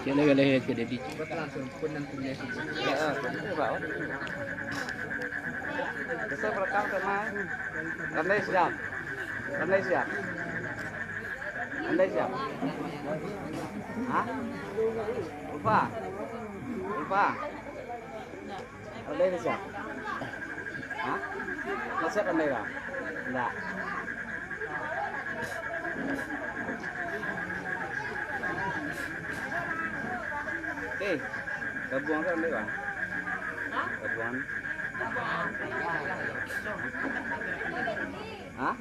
Kira leher ke dedi. langsung pun nanti nasi. Saya merekam tema Randai siap. Randai siap. Randai siap. Hah? Ulfa. Ulfa. Randai siap. Hah? Siap Randai lah? Enggak. Oke. Gabungan kan Randai, Pak? Gabungan. Hah?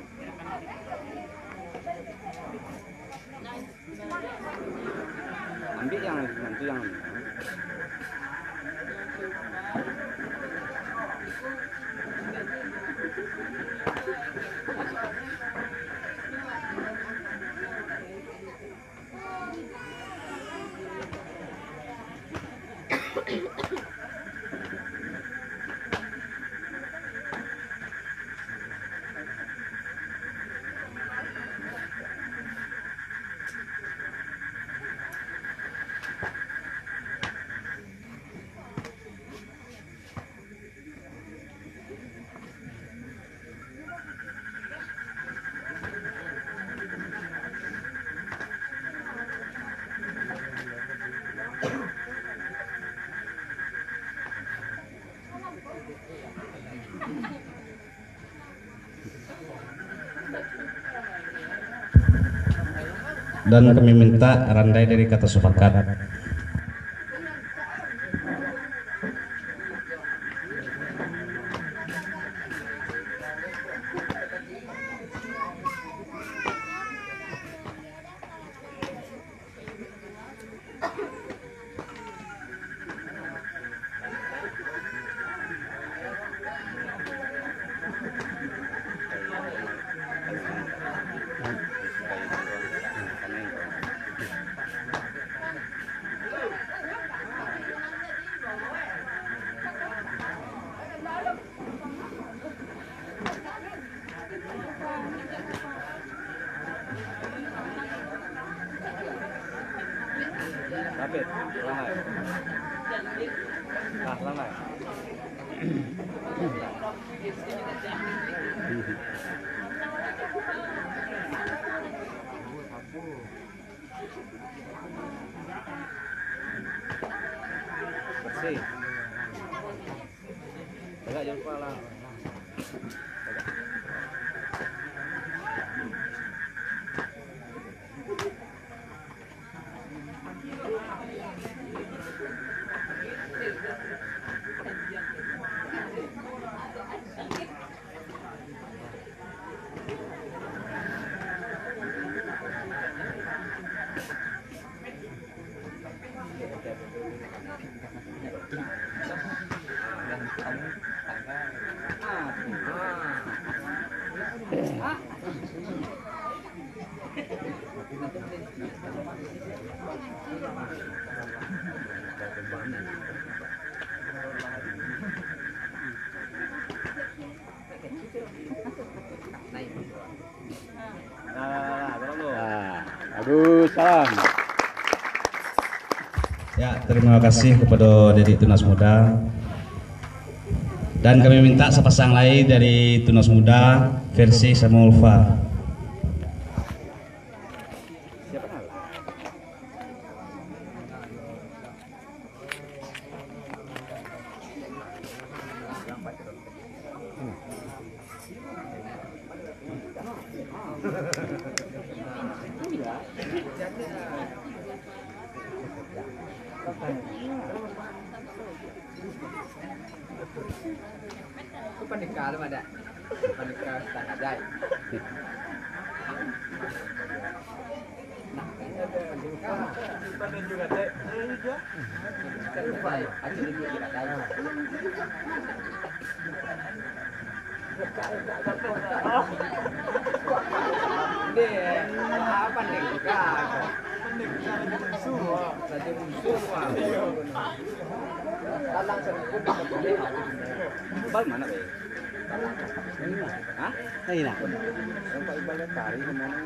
Ambil yang nanti yang dan kami minta Randai dari kata sepakat. David, langai. Nah, langai. Bersih. Agak jauh kepala. Aduh, salam. Ya, terima kasih kepada Dedik Tunas Muda. Dan kami minta sepasang lain dari Tunas Muda versi sama Ulfa. Itu panika lu ada. Panika setengah jai. Panen juga teh. Lupa ya, aja dulu kita tahu. Ini apa nih? Saja semua. Talang seruput boleh. Bal mana be? Hah? Ini nak. Sampai ibalnya kari kemana?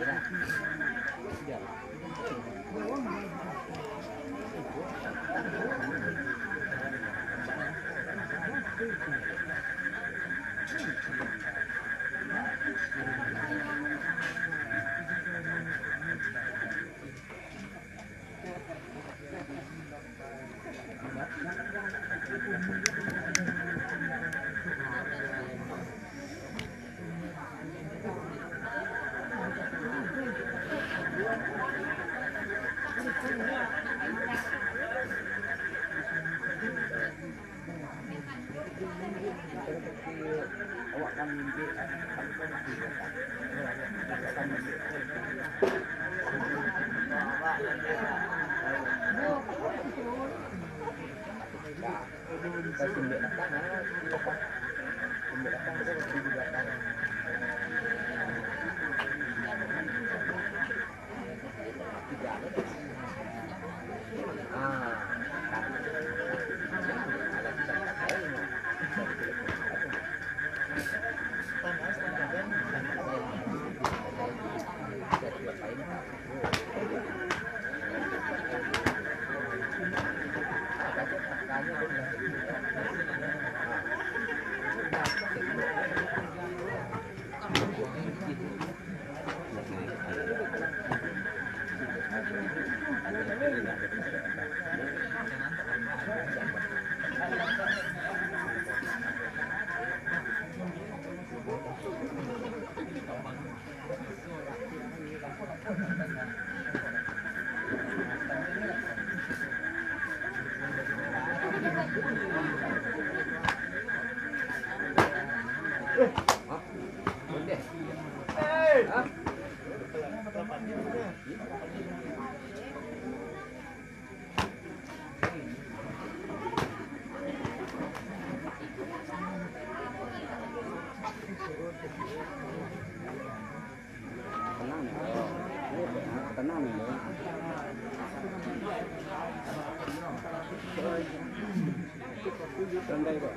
Awak kan mimpi tenang ya. Santai kok.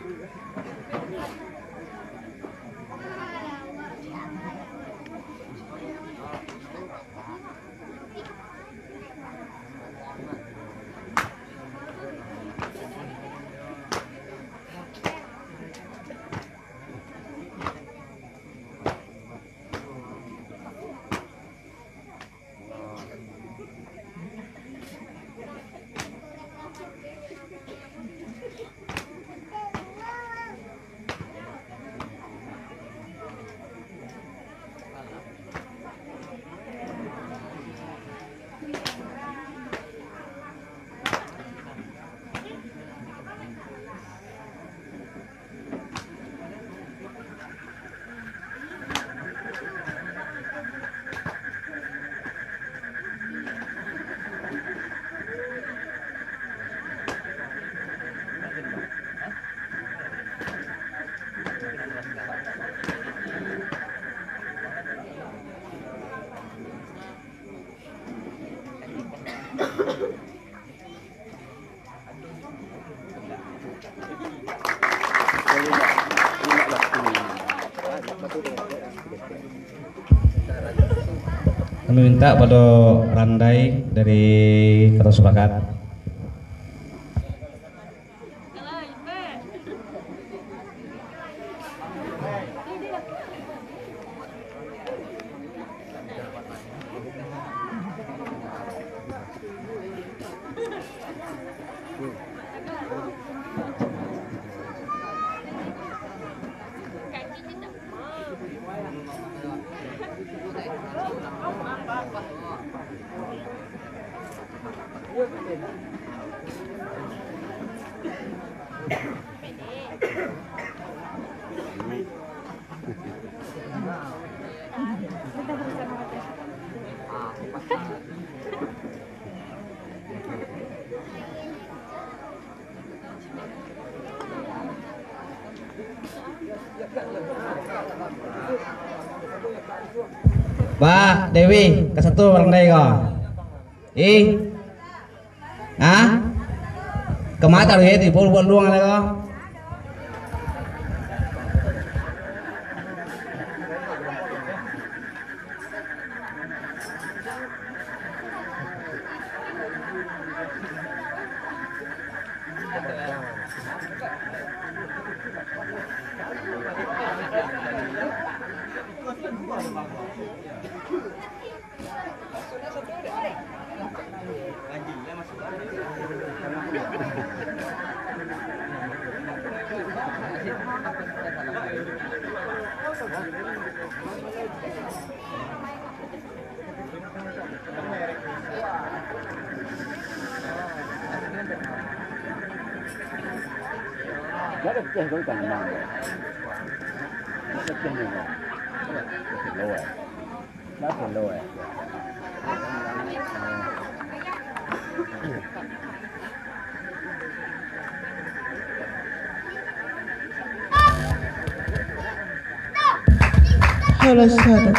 Kami minta pada Randai dari Kota Sepakat. Mbak Dewi, ke satu Randai kok. Kemana taruh ya di pul luang ada kok. Nó được chơi với càng ngon. Nó được chơi nhiều. Thịt lô à. Đó thịt lô à. Halo sahabat.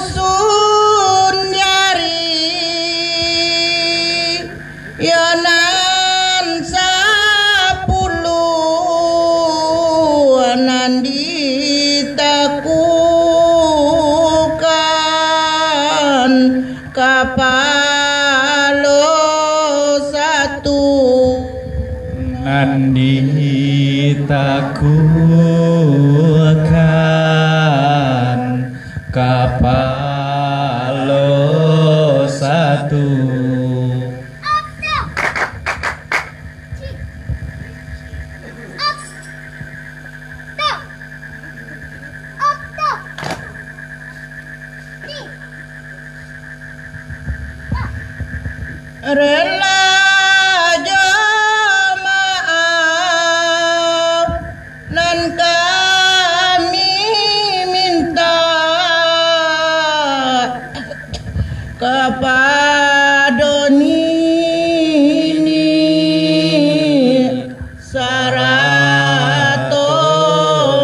Disusun nyari yonan 10 nan ditakukan kapalo 1 nan ditakukan kapalo 1 rela jamaah nan kami minta kepada nini sarato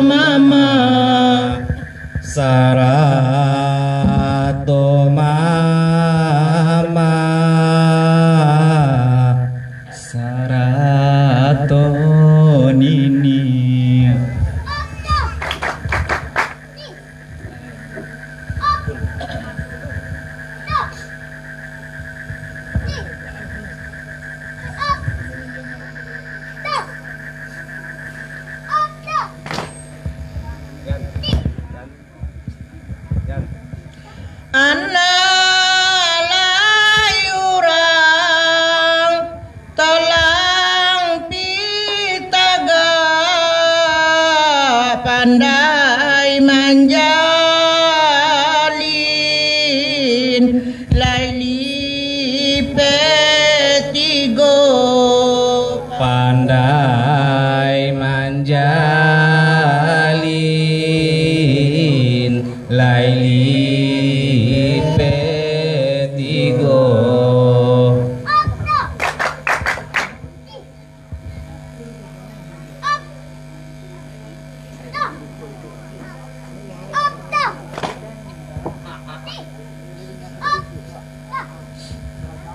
mama sarato mama sarato nini anak layurang talang pitaga pandai manjalin laili petigo pandai manjalin laili petigo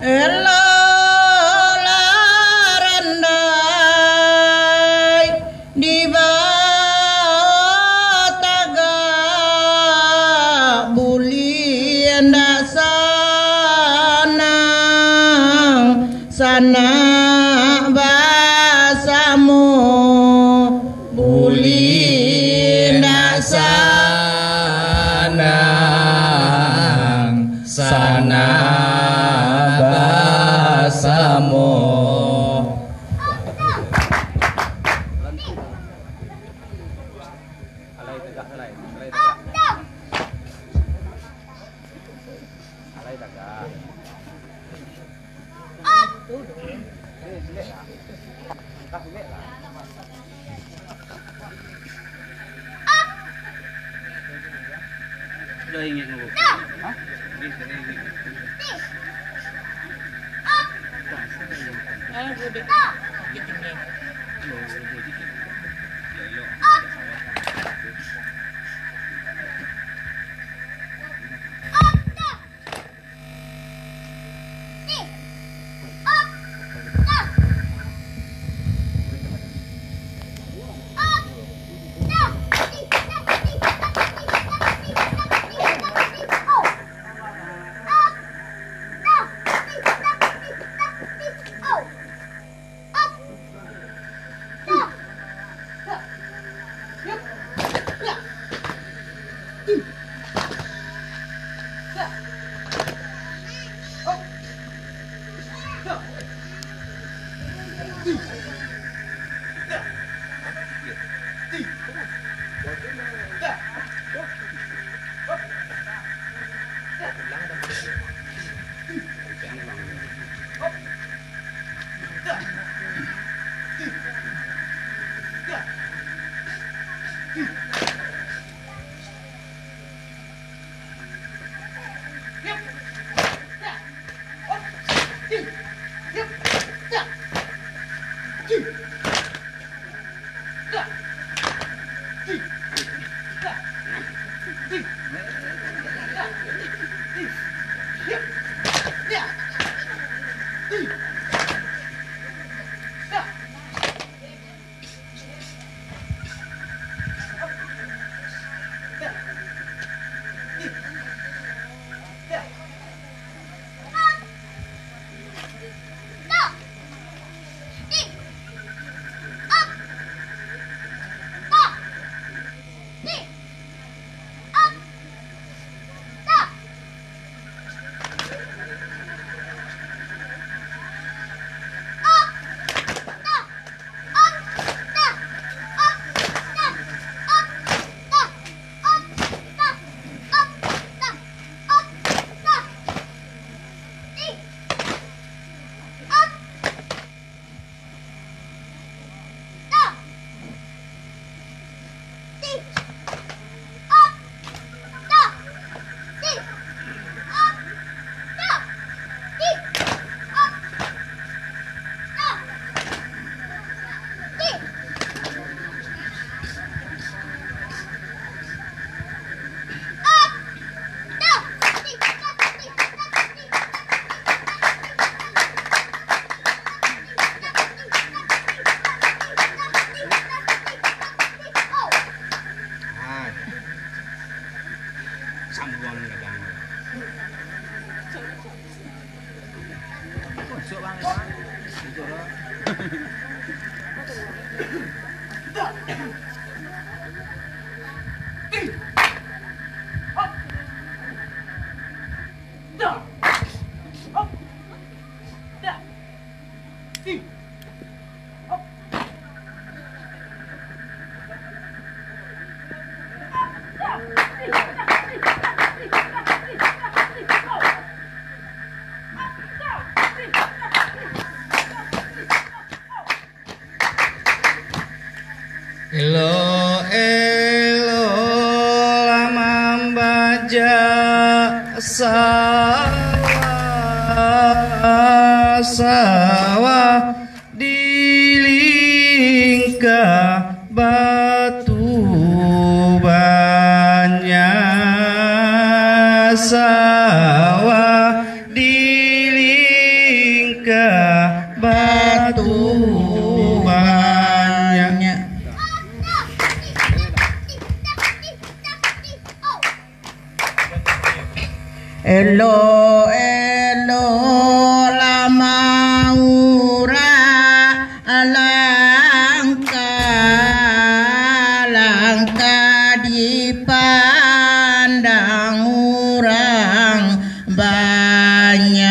elo larandai di bataga bulian sana basamu buli namo. Alay tegak, alay tegak. Alay tegak. Silek lah. Angkat silek lah. Sudah ingat nunggu. Hah? Elo elo lamam baja sawah dilingka batu banyak sawah dilingka batu banyak. Elo elo lama ura langka dipandang orang banyak.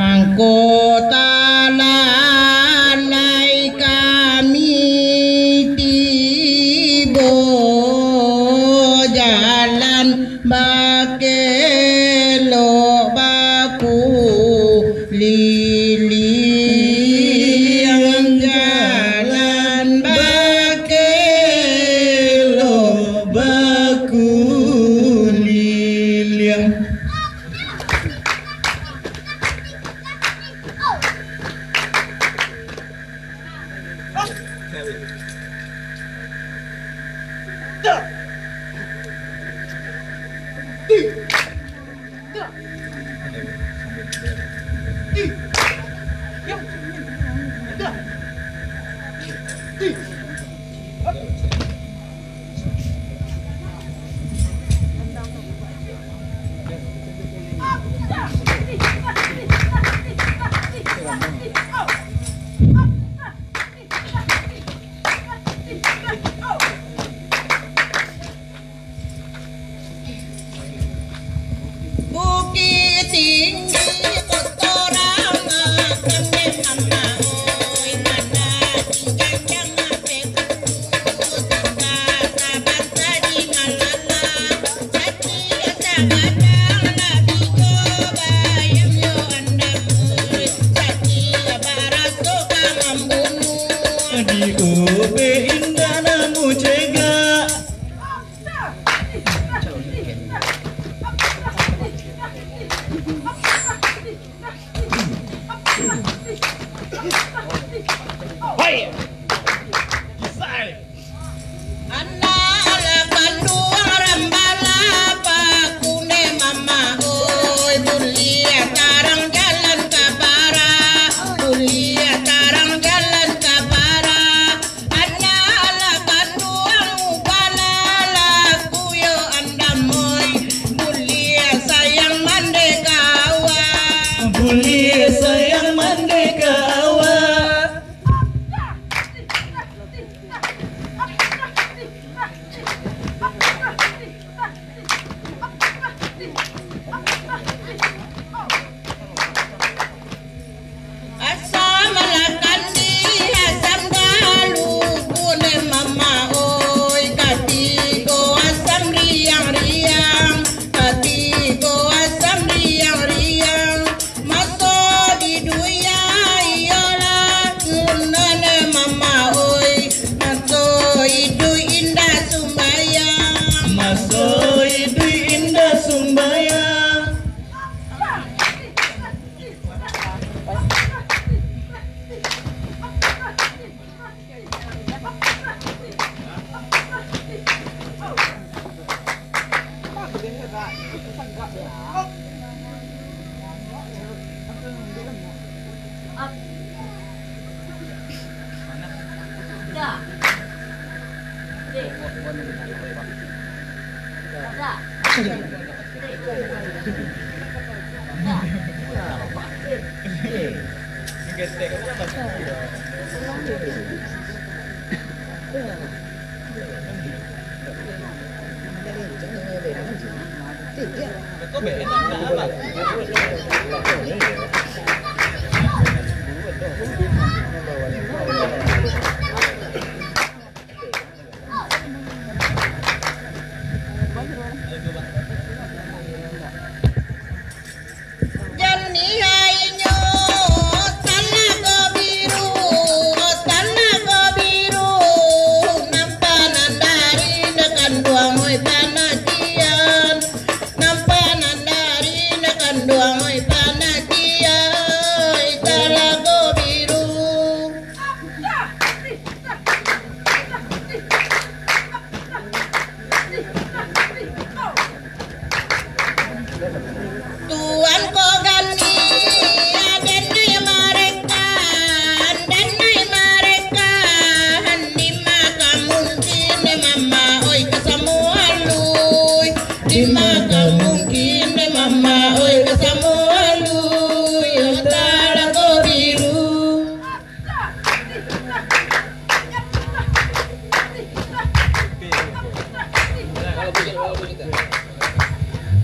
Mangkota lalai kami tiba jalan bakelo baku liliang jalan bakelo baku liliang. Bukit tinggi kotoran kami mama oi nana tinggal jangan peku tinggal sabar tadi malala hati sagadang labi coba yang yo anda mui hati barat suka membunuh di ube indah namu cega. Sayang merdeka awak. Asam malakan di asam galu kune mama oi katigo asam riang-riang katigo asam riang-riang.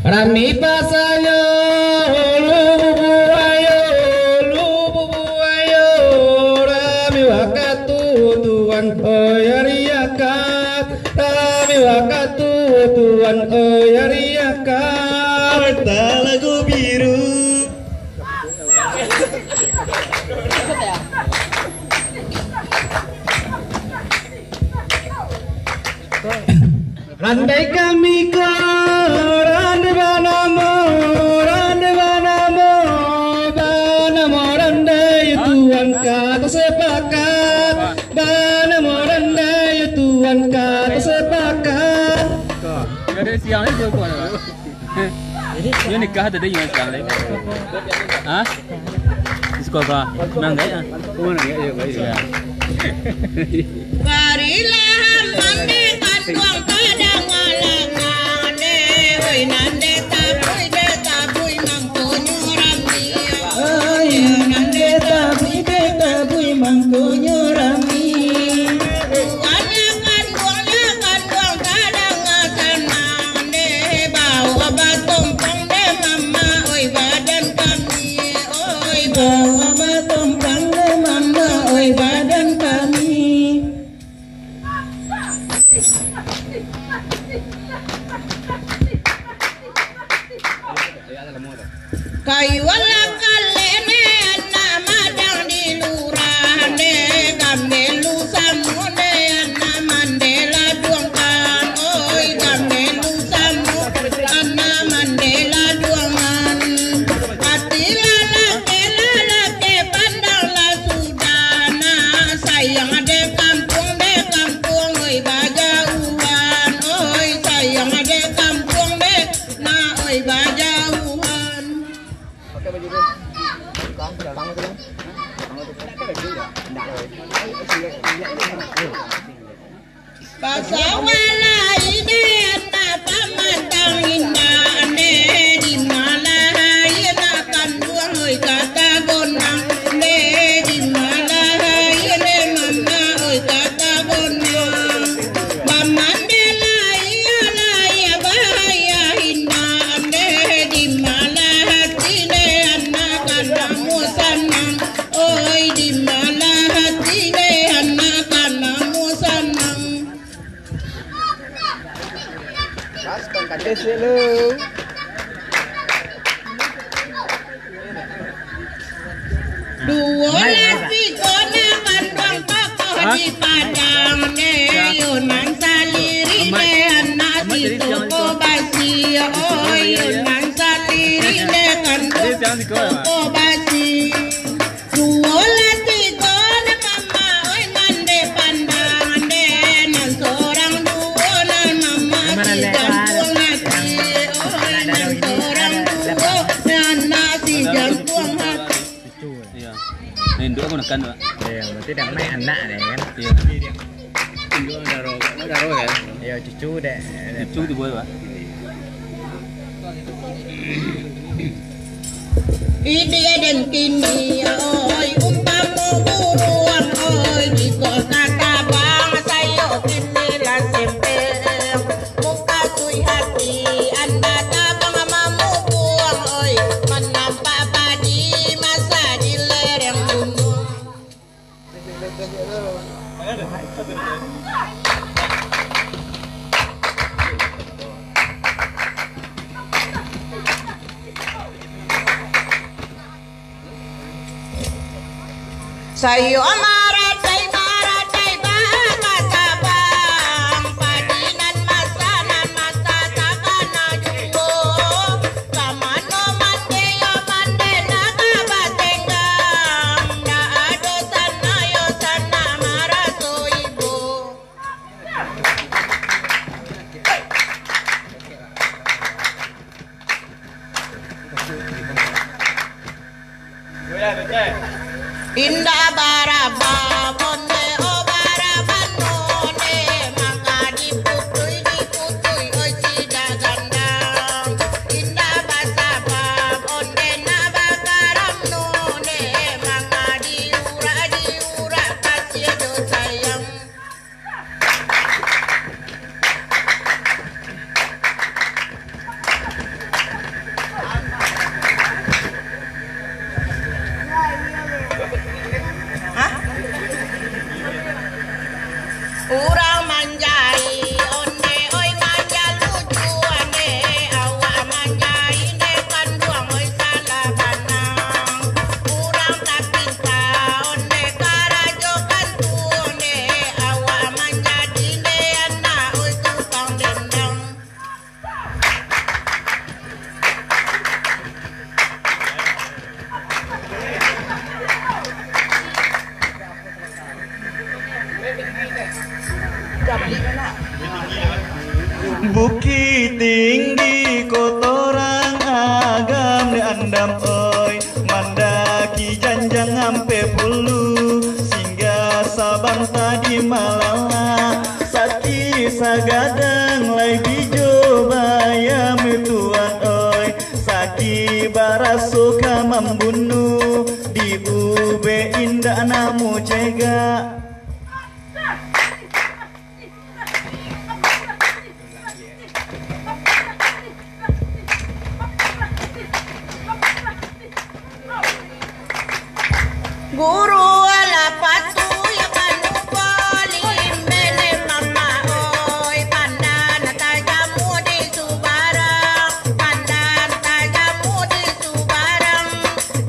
Rami pasanyo lubu ayo Dia nikah tadi yang sekarang lagi. Hah? Di sekolah nang gaya. Oh, ya, ya. Marilah mandikan tuang padang alangane, oi nande tabuy mangkonyo rami, oi nande tabuy mangkonyo rami. Wanakan tuang padang asanane, bawa batumpang de mama, oi badan kami, oi bawa batumpang de mama, oi badan kami. Kayu wala kalene anna madang di lurane kamelu samune anna mandela duangkan oi kamelu samu anna mandela duangan atila lake pandang la sudana sayang de kampung oi baja uwan oi sayang de kampung na oi baja Pasawala ide na pamantang inane di malahay na kanduang oy katagonang ne di malahay ne mama oy katagonang mamandela iya bahaya hinane di malahati ne anak kanamu sanang oy di malahati ne anak kanamu sanang. Dua lagi kona kandang tokoh di padang ne yonan saliri ne anak di toko basi oh yonan saliri ne kandang toko basi. Dua lagi kona mama oi mande pandang ne nan sorang dua nan mama di jantung hati oi nan sorang dua nan nasi jantung hati. Iya. Induk aku nekan, Pak. Iya, berarti damai anak deh kan. Iya. Induk daro ya. Iya, cucu deh. Cucu tu boleh, Pak. Idia dan kini oi umpamu buruan oi di kota Tabang sayo kini la sempeng muka tui hati anda tabang mamu buang oi menampak padi masa di lereng gunung. Sayo maratai baka tabang padinan masanan mata takana jugo kamano mandeyo mandena kabatenggang da ado sanayo sana maraso ibu. Indah baraba bonde o barabandone maka diputui oi sida gandang indah basaba bonde na bakaram none maka diura kasih do sayang. Urang manjai onde oi manja lucu ane awak manjai ne kanduang oi salah kanang urang tak pinta onde karajo kantune awak manjadi ne anak oi tukang dendang. Bukit tinggi kotoran yang ampe pulu singgah saban tadi malala sati sagadang lai bijo bayam tuan oi saki barasuka membunuh di ube indah namu cega. Guru ala patu ya panu polim bene mama oi pandan tajamu di Subarang pandan tajamu di Subarang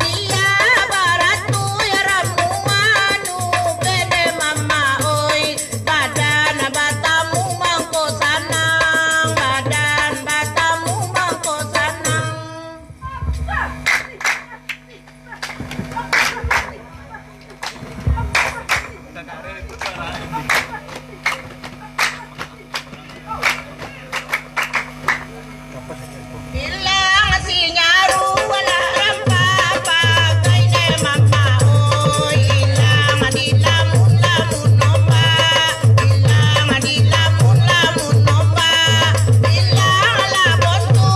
dia baratu ya ramuanu bene mama oi badan batamu mangko sanang badan batamu mangko sanang. Bilang si nyaru wala rampa kaine mama oi ilang di lamun opa ilang di lamun opa ilang la bontu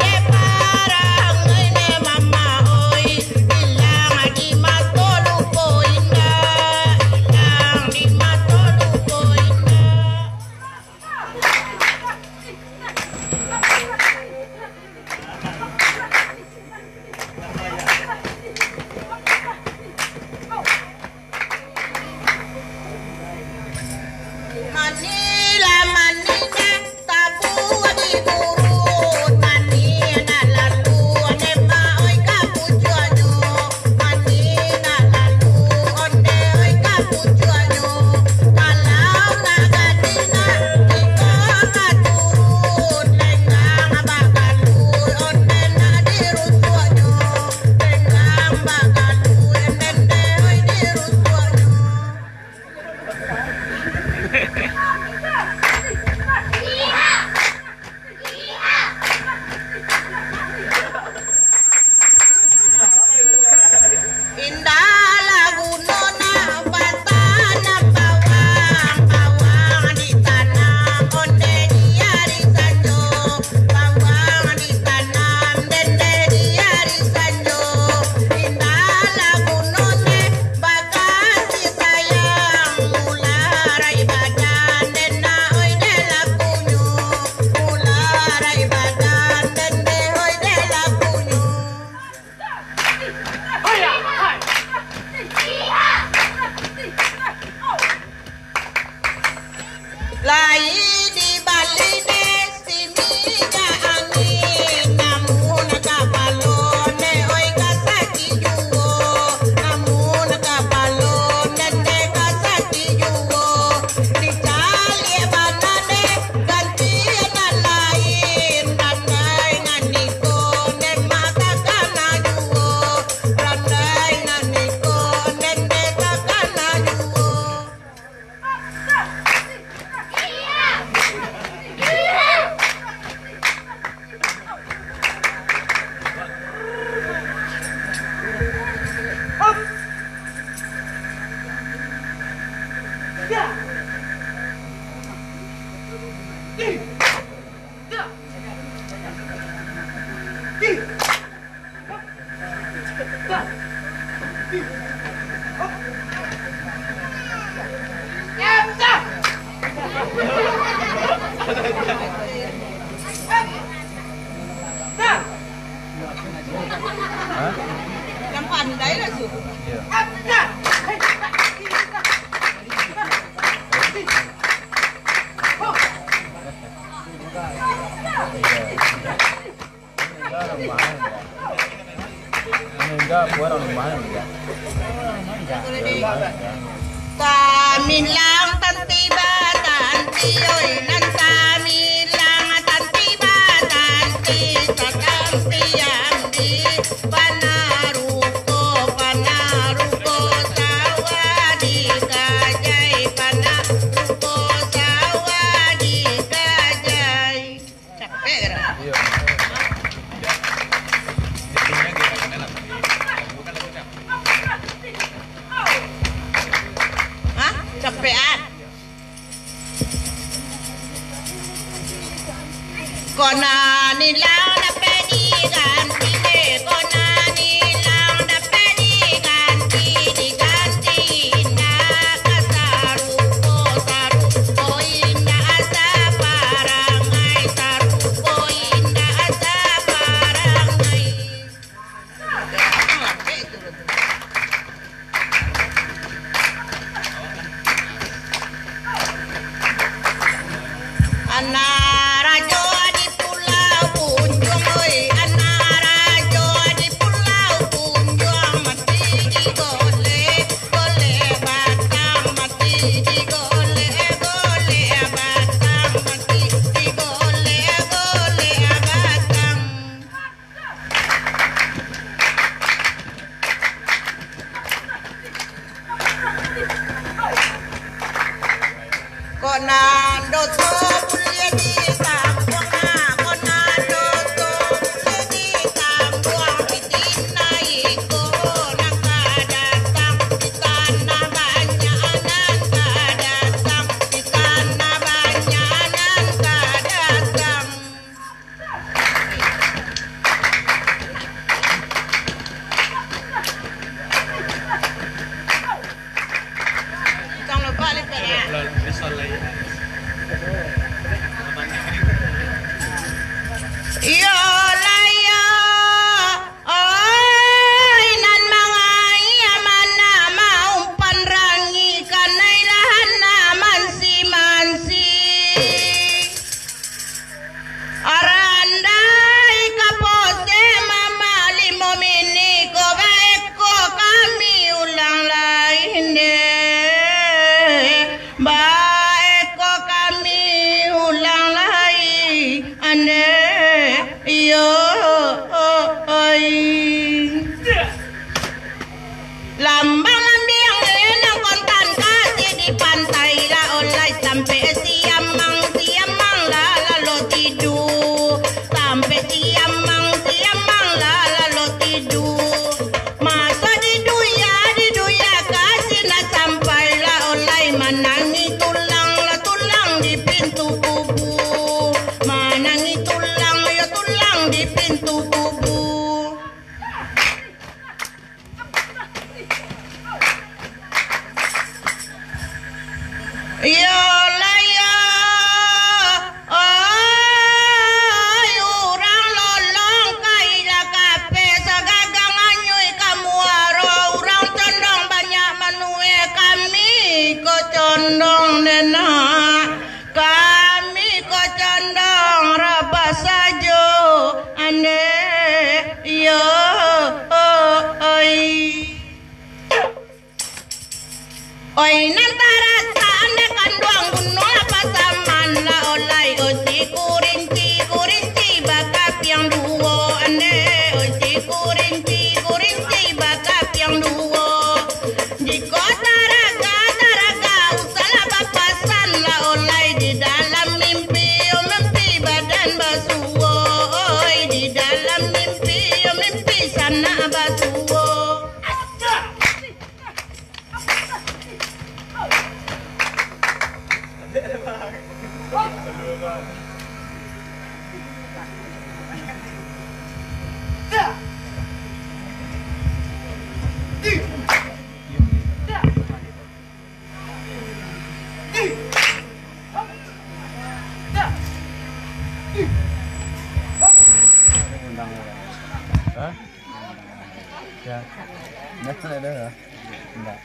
de parang kaine mama oi ilang di matolu ko indah ilang di matolu ko indah. Manila manina tabu di turun manina lalu ane oi kapujuanyo manina lalu onde oi kapujuanyo kalau nagadina iko katurun lengang bakalu onde na dirutuanyo lengang bakalu onde oi dirutuanyo. Indah lagu nona patana bawang ditanam onde diari sanjo bawang ditanam dende diari sanjo indah lagu nona bagasi sayang mularai badan dena oi de lagunyo mularai badan dende oi de lagunyo. Lai di baline simiga angin namun kapalone oi kasaki juwo namun kapalone de kasaki juwo dicali banane ganti lain randai nganiko ne mata kana juwo randai nganiko ne kakana juwo. Yang pandai lah su. Kamilang tanti batanti oi nan kamilang tanti batanti tatanti amdi panaruko sawadi gajai panaruko sawadi gajai capek kan? Kona nilang dapat diganti deh, kona nilang dapat diganti indah kasarupo sarupo indah asa parangai sarupo indah asa parangai. Anak raja di pulau Punjung, oi anak raja di pulau Punjung, mati digolek golek batang, mati digolek golek batang, mati digolek golek batang. Konando to boleh ditanggung, konando to boleh ditanggung, bitina iko nangka datang, di tanah banyak nangka datang, di tanah banyak nangka datang. Jangan lupa lipat ya. Yo laya, oi nan mangai mana mau panrangi kanai lahana mansi arandai kapose mama limo mini ko baeko kami ulang lain deh, baeko kami ulang lain ane. Yo oi lambang ambiang enang kontan kasih di pantai la olai sampai siamang la lalu tidur sampai siamang la lalu tidur masa di duya kasih na sampai la olai manangi tulang di pintu kubu manangi tulang di pintu kubu. Yo laya, oi urang lolong kaila kape sagagang anyui kamu aro urang condong banyak manue kami ko condong nena kami ko condong raba sajo ane yo oi nantara ane kanduang gunung apa saman la olai oci kurinci bakap yang duo ane oci kurinci bakap yang duo di kota raga usala bapasan la olai di dalam mimpi badan basuo oi di dalam mimpi sana basuo. Hah? Ya. Enggak ada. Enggak.